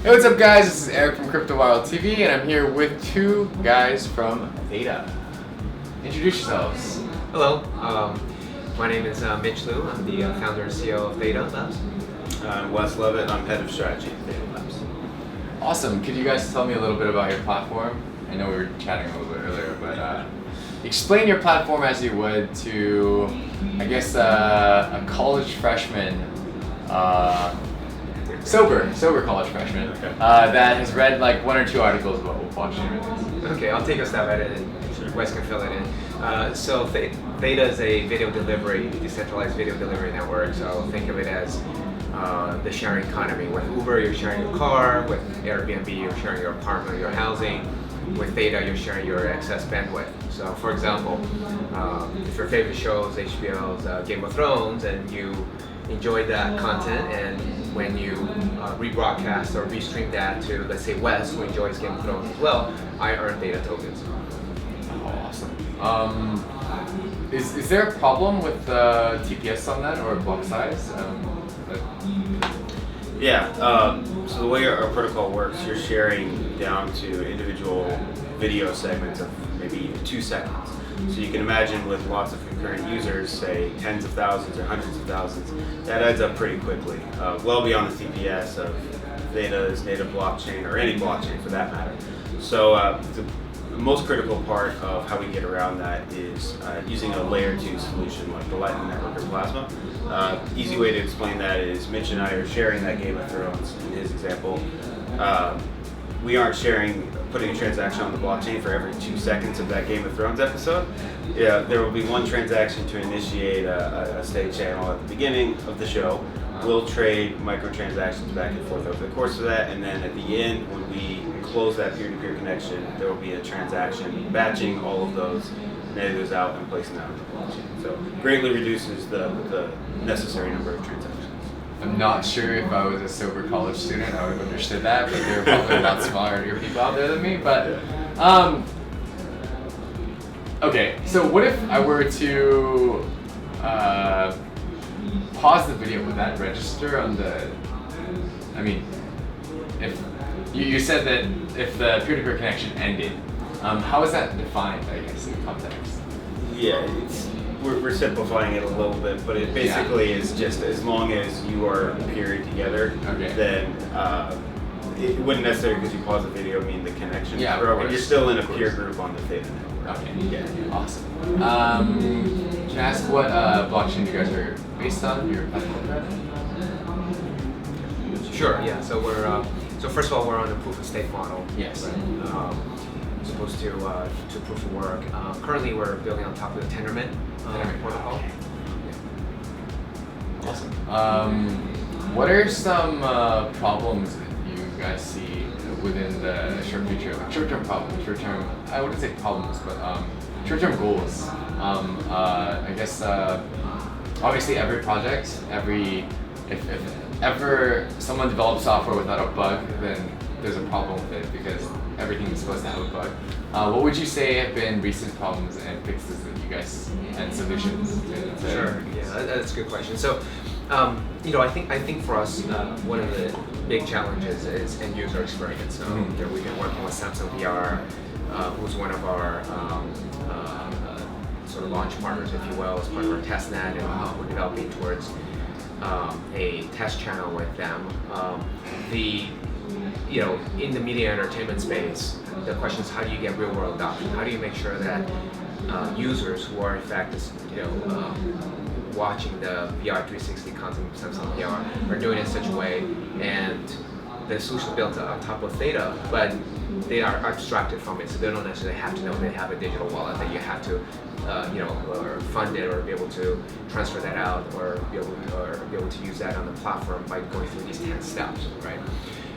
Hey, what's up guys? This is Eric from CryptoviralTV and I'm here with two guys from Theta. Introduce yourselves. Hello, my name is Mitch Liu. I'm the founder and CEO of Theta Labs. I'm Wes Levitt. I'm head of strategy at Theta Labs. Awesome. Could you guys tell me a little bit about your platform? I know we were chatting a little bit earlier, but explain your platform as you would to, I guess, a college freshman, sober college freshman, that has read like one or two articles about blockchain. Okay, I'll take a stab at it and Wes can fill it in. So Theta is a video delivery, decentralized video delivery network. So think of it as the sharing economy. With Uber, you're sharing your car. With Airbnb, you're sharing your apartment, your housing. With Theta, you're sharing your excess bandwidth. So for example, if your favorite show is HBO's Game of Thrones and you enjoyed that content, and when you rebroadcast or restream that to, let's say, Wes, who enjoys Game of Thrones as well, I earn Theta tokens. Oh, awesome. Is there a problem with TPS on that or block size? So the way our protocol works, you're sharing down to individual video segments of maybe 2 seconds. So you can imagine with lots of concurrent users, say tens of thousands or hundreds of thousands, that adds up pretty quickly, well beyond the TPS of Theta's native blockchain or any blockchain for that matter. So the most critical part of how we get around that is using a layer 2 solution like the Lightning Network or Plasma. Easy way to explain that is Mitch and I are sharing that Game of Thrones in his example. We aren't putting a transaction on the blockchain for every 2 seconds of that Game of Thrones episode. Yeah, there will be one transaction to initiate a state channel at the beginning of the show. We'll trade microtransactions back and forth over the course of that, and then at the end, when we close that peer-to-peer connection, there will be a transaction batching all of those, netting those out and placing that on the blockchain. So greatly reduces the necessary number of transactions. I'm not sure if I was a sober college student, I would have understood that, but there are probably a lot smarter people out there than me. But okay, so what if I were to pause the video? Would that register on the? I mean, if you said that if the peer-to-peer connection ended, how is that defined? I guess in context. Yeah, we're simplifying it a little bit, but it basically is just as long as you are peered together, then it wouldn't necessarily, because you pause the video, mean the connection is broken. You're still in a peer group on the Theta network. Okay. Yeah. Awesome. Can I ask what blockchain you guys are based on? Your platform? Sure. Yeah. So so first of all, we're on a proof of stake model. Yes. Right? Supposed to proof of work. Currently, we're building on top of the Tendermint protocol. Awesome. What are some problems that you guys see within the short future? Like short-term problems, I wouldn't say problems, but short-term goals. I guess obviously every project, if ever someone develops software without a bug, then there's a problem with it because everything is supposed to have a bug. What would you say have been recent problems and fixes that you guys and solutions to Sure. Yeah, that's a good question. So, I think for us, one of the big challenges is end user experience. So we've been working with Samsung VR, who's one of our sort of launch partners, if you will, as part of our testnet, and we're developing towards a test channel with them. In the media entertainment space, the question is how do you get real world adoption? How do you make sure that users who are in fact, watching the VR 360 content of Samsung VR are doing it in such a way, and the solution built on top of Theta, but they are abstracted from it, so they don't necessarily have to know they have a digital wallet that you have to, or fund it, or be able to transfer that out, or be able to use that on the platform by going through these 10 steps, right?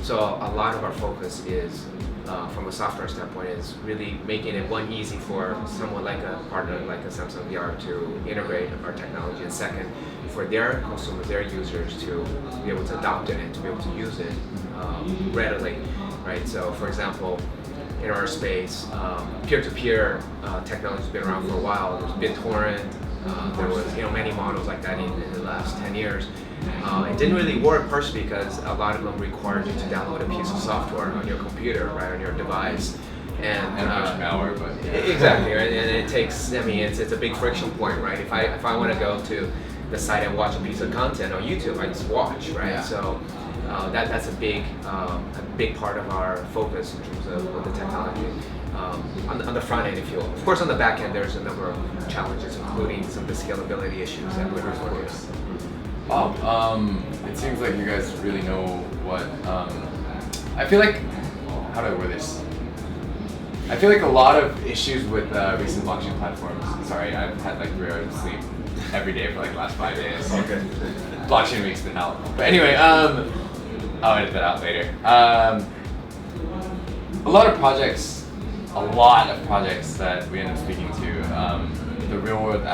So a lot of our focus is, from a software standpoint, is really making it easy for someone like a partner like a Samsung VR to integrate our technology, and second, for their consumers, their users to be able to adopt it and to be able to use it readily, right? So for example, in our space, peer-to-peer technology has been around for a while. There's BitTorrent, there was many models like that in the last 10 years. It didn't really work partially because a lot of them required you to download a piece of software on your computer, right, on your device. And a bunch of malware, but exactly, right? And it takes, I mean, it's a big friction point, right? If I want to go to the site and watch a piece of content on YouTube, I just watch, right? Yeah. So that's a big part of our focus in terms of the technology. On the front end, if you will. Of course, on the back end, there's a number of challenges, including some of the scalability issues that we're working on. Wow, it seems like you guys really know what. I feel like, how do I word this? I feel like a lot of issues with recent blockchain platforms. Sorry, I've had like 3 hours of sleep every day for like the last 5 days. Okay. Blockchain week's been hell. But anyway, I'll edit that out later. A lot of projects that we end up speaking to, the real world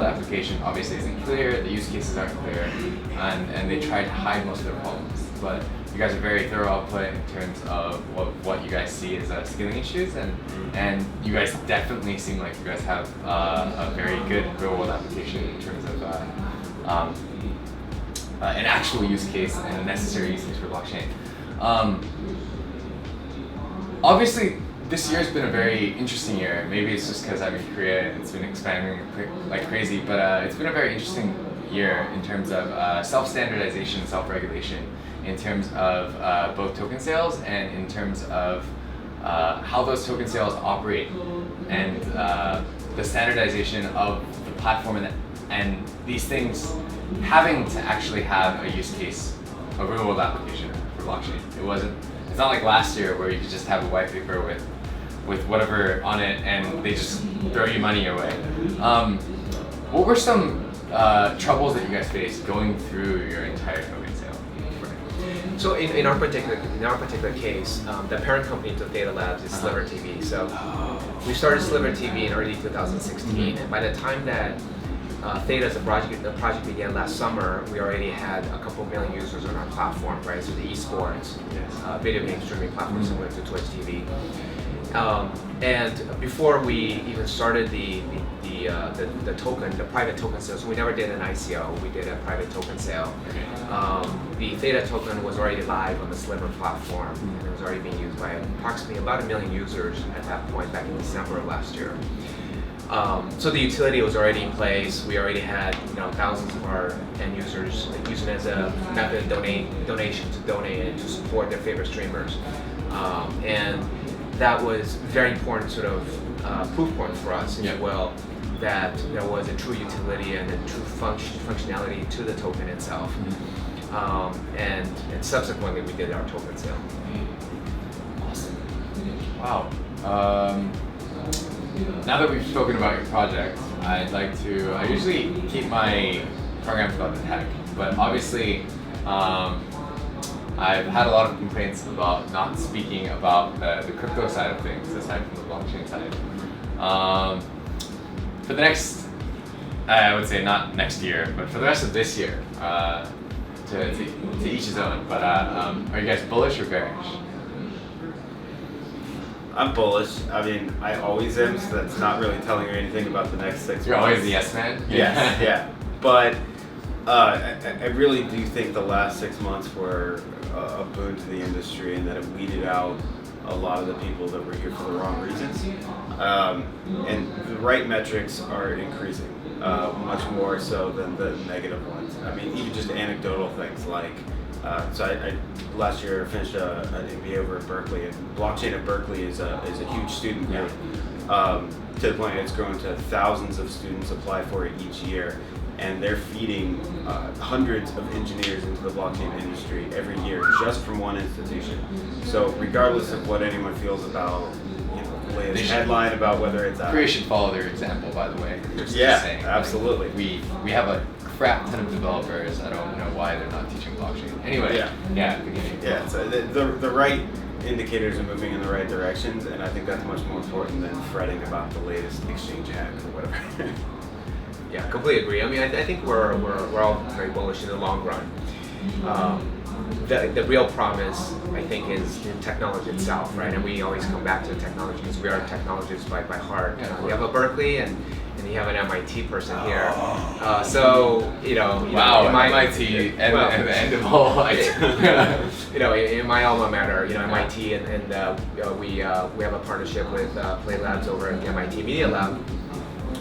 application obviously isn't clear. The use cases aren't clear, and they try to hide most of their problems. But you guys are very thorough output in terms of what you guys see as scaling issues, and you guys definitely seem like you guys have a very good real world application in terms of an actual use case and a necessary use case for blockchain. Obviously, this year's been a very interesting year. Maybe it's just because I'm in Korea and it's been expanding like crazy, but it's been a very interesting year in terms of self-standardization, self-regulation, in terms of both token sales and in terms of how those token sales operate, and the standardization of the platform, and these things having to actually have a use case, a real world application for blockchain. It's not like last year where you could just have a white paper with whatever on it and they just throw you money your way. What were some troubles that you guys faced going through your entire token sale? So in our particular case, the parent company to Theta Labs is Sliver TV. So we started Sliver TV in early 2016, and by the time that Theta as the project began last summer, we already had a couple million users on our platform, right? So the esports, video game streaming platform similar to Twitch TV. And before we even started the token, the private token sale, so we never did an ICO, we did a private token sale. The Theta token was already live on the Sliver platform, and it was already being used by approximately about 1 million users at that point back in December of last year. So the utility was already in place. We already had thousands of our end users using it as a method of donation to donate and to support their favorite streamers. And that was very important sort of proof point for us, if you will, that there was a true utility and a true functionality to the token itself. And subsequently we did our token sale. Awesome. Wow. Now that we've spoken about your project, I usually keep my programs about the tech, but obviously I've had a lot of complaints about not speaking about the crypto side of things, aside from the blockchain side. For the next, I would say not next year, but for the rest of this year, to each his own, but are you guys bullish or bearish? I'm bullish. I mean, I always am, so that's not really telling you anything about the next 6 months. You're always the yes man? Yes, yeah. But I really do think the last 6 months were a boon to the industry, and that it weeded out a lot of the people that were here for the wrong reasons. And the right metrics are increasing, much more so than the negative ones. I mean, even just anecdotal things like, so I last year finished an MBA over at Berkeley, and blockchain at Berkeley is a huge student group, to the point it's grown to thousands of students apply for it each year, and they're feeding hundreds of engineers into the blockchain industry every year just from one institution. So regardless of what anyone feels about the latest headline about whether it's Korea should follow their example, by the way. Just saying. Absolutely. We have a crap ton of developers. I don't know why they're not teaching blockchain. Anyway, so the right indicators are moving in the right directions, and I think that's much more important than fretting about the latest exchange hack or whatever. Yeah, completely agree. I mean, I think we're all very bullish in the long run. The real promise, I think, is in technology itself, right? And we always come back to technology because we are technologists by heart. We have a Berkeley, and and you have an MIT person here. So Wow, in my, MIT and the end of all. In my alma mater, MIT, and we have a partnership with Play Labs over at the MIT Media Lab,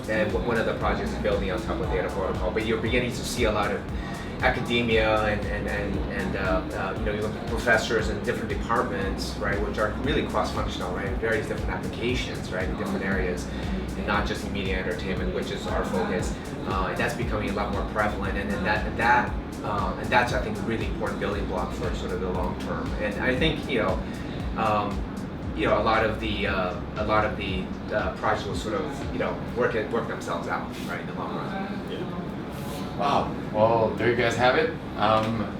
and one of the projects is building on top of Theta Protocol. But you're beginning to see a lot of academia and even professors in different departments, right, which are really cross-functional, right, various different applications, right, in different areas, and not just in media entertainment, which is our focus. And that's becoming a lot more prevalent, and that's I think a really important building block for sort of the long term. And I think a lot of the projects will sort of work themselves out, right, in the long run. Wow. Well, there you guys have it.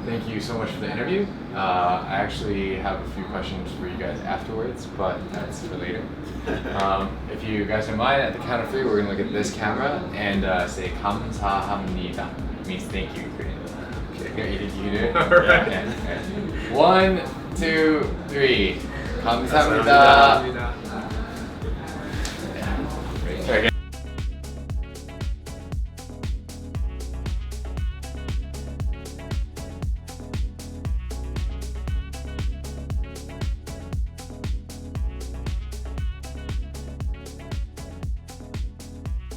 Thank you so much for the interview. I actually have a few questions for you guys afterwards, but that's for later. If you guys don't mind, at the count of three, we're going to look at this camera and say 감사합니다. It means thank you. Okay, you think you can do it? All right. Yeah. 1, 2, 3. 감사합니다.